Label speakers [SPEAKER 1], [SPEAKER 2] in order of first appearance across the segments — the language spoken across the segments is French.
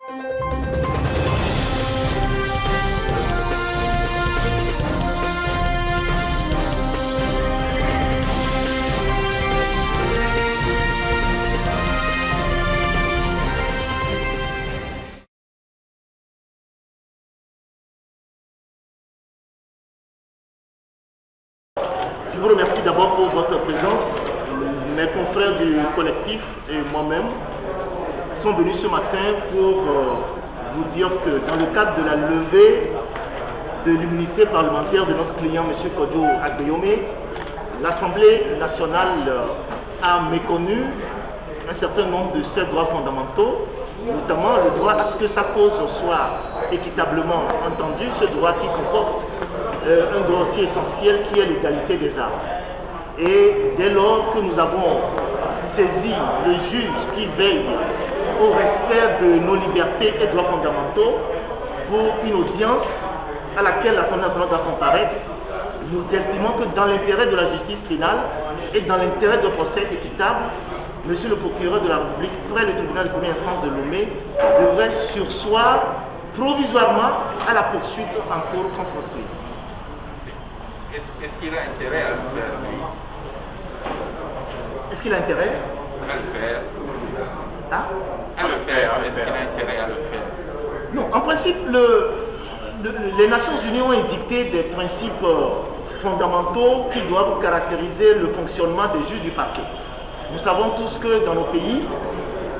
[SPEAKER 1] Je vous remercie d'abord pour votre présence. Mes confrères du collectif et moi-même sont venus ce matin pour vous dire que dans le cadre de la levée de l'immunité parlementaire de notre client M. Kojo Agbeyome, l'Assemblée nationale a méconnu un certain nombre de ses droits fondamentaux, notamment le droit à ce que sa cause soit équitablement entendue, ce droit qui comporte un droit aussi essentiel qui est l'égalité des armes. Et dès lors que nous avons saisi le juge qui veille au respect de nos libertés et droits fondamentaux pour une audience à laquelle l'Assemblée nationale doit comparaître, nous estimons que dans l'intérêt de la justice pénale et dans l'intérêt d'un procès équitable, Monsieur le procureur de la République, près le tribunal de première instance de Lomé, devrait surseoir provisoirement à la poursuite en cours contre lui.
[SPEAKER 2] Est-ce qu'il a intérêt à le faire, lui?
[SPEAKER 1] Est-ce qu'il a intérêt
[SPEAKER 2] à le faire?
[SPEAKER 1] Hein?
[SPEAKER 2] À le faire. Est-ce qu'il a intérêt à le faire?
[SPEAKER 1] Non, en principe, les Nations Unies ont édicté des principes fondamentaux qui doivent caractériser le fonctionnement des juges du parquet. Nous savons tous que dans nos pays,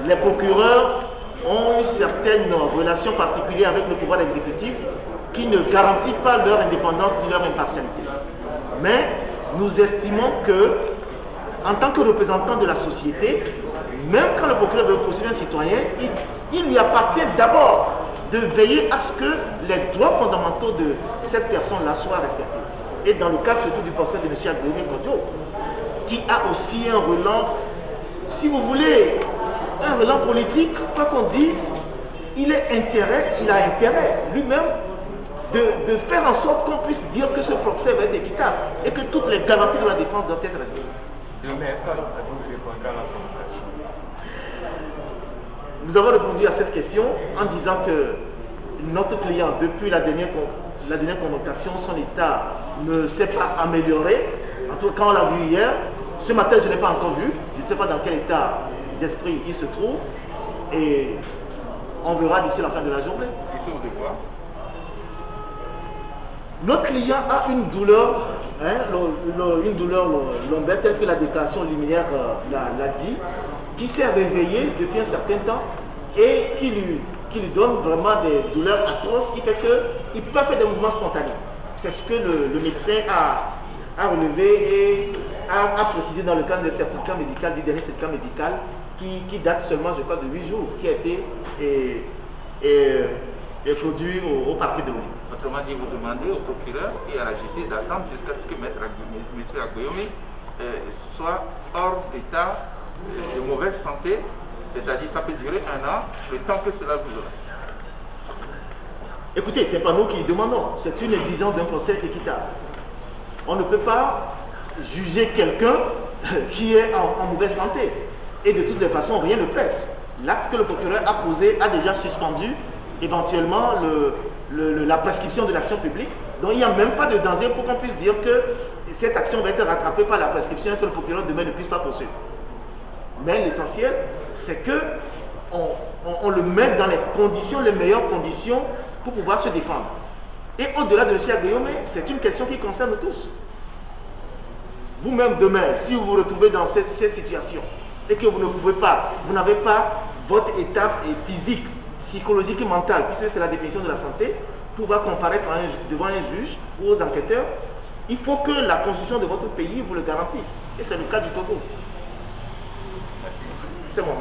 [SPEAKER 1] les procureurs ont une certaine relation particulière avec le pouvoir exécutif qui ne garantit pas leur indépendance ni leur impartialité. Mais nous estimons que, en tant que représentant de la société, même quand le procureur veut poursuivre un citoyen, il lui appartient d'abord de veiller à ce que les droits fondamentaux de cette personne-là soient respectés. Et dans le cas surtout du procès de M. Agbeyome Kojo, qui a aussi un relent, si vous voulez, un relent politique, quoi qu'on dise, il a intérêt lui-même de faire en sorte qu'on puisse dire que ce procès va être équitable et que toutes les garanties de la défense doivent être respectées.
[SPEAKER 2] Mais est-ce que vous répondrez à la convocation?
[SPEAKER 1] Nous avons répondu à cette question en disant que notre client, depuis la dernière convocation, son état ne s'est pas amélioré. En tout cas, quand on l'a vu hier, ce matin, je ne l'ai pas encore vu. Je ne sais pas dans quel état d'esprit il se trouve. Et on verra d'ici la fin de la journée.
[SPEAKER 2] Il souffre de quoi?
[SPEAKER 1] Notre client a une douleur, une douleur lombaire, telle que la déclaration liminaire l'a dit, qui s'est réveillée depuis un certain temps et qui lui donne vraiment des douleurs atroces, qui fait qu'il ne peut pas faire des mouvements spontanés. C'est ce que le médecin a relevé et a précisé dans le cadre du certificat médical, du dernier certificat médical, qui date seulement, je crois, de 8 jours, qui a été produit au parquet de Lomé.
[SPEAKER 2] Autrement dit, vous demandez au procureur et à la justice d'attendre jusqu'à ce que M. Agbeyome soit hors d'état de mauvaise santé, c'est-à-dire ça peut durer 1 an, le temps que cela vous aura.
[SPEAKER 1] Écoutez, ce n'est pas nous qui demandons, c'est une exigence d'un procès équitable. On ne peut pas juger quelqu'un qui est en mauvaise santé. Et de toutes les façons, rien ne presse. L'acte que le procureur a posé a déjà suspendu éventuellement la prescription de l'action publique. Donc il n'y a même pas de danger pour qu'on puisse dire que cette action va être rattrapée par la prescription et que le procureur demain ne puisse pas poursuivre. Mais l'essentiel, c'est qu'on le met dans les conditions, les meilleures conditions pour pouvoir se défendre. Et au-delà de M. Agbeyome, c'est une question qui concerne tous. Vous-même demain, si vous vous retrouvez dans cette situation et que vous ne pouvez pas, vous n'avez pas votre état physique, psychologique et mental, puisque c'est la définition de la santé, pour pouvoir comparaître devant un juge ou aux enquêteurs, il faut que la constitution de votre pays vous le garantisse. Et c'est le cas du Togo.
[SPEAKER 2] Merci.
[SPEAKER 1] C'est bon.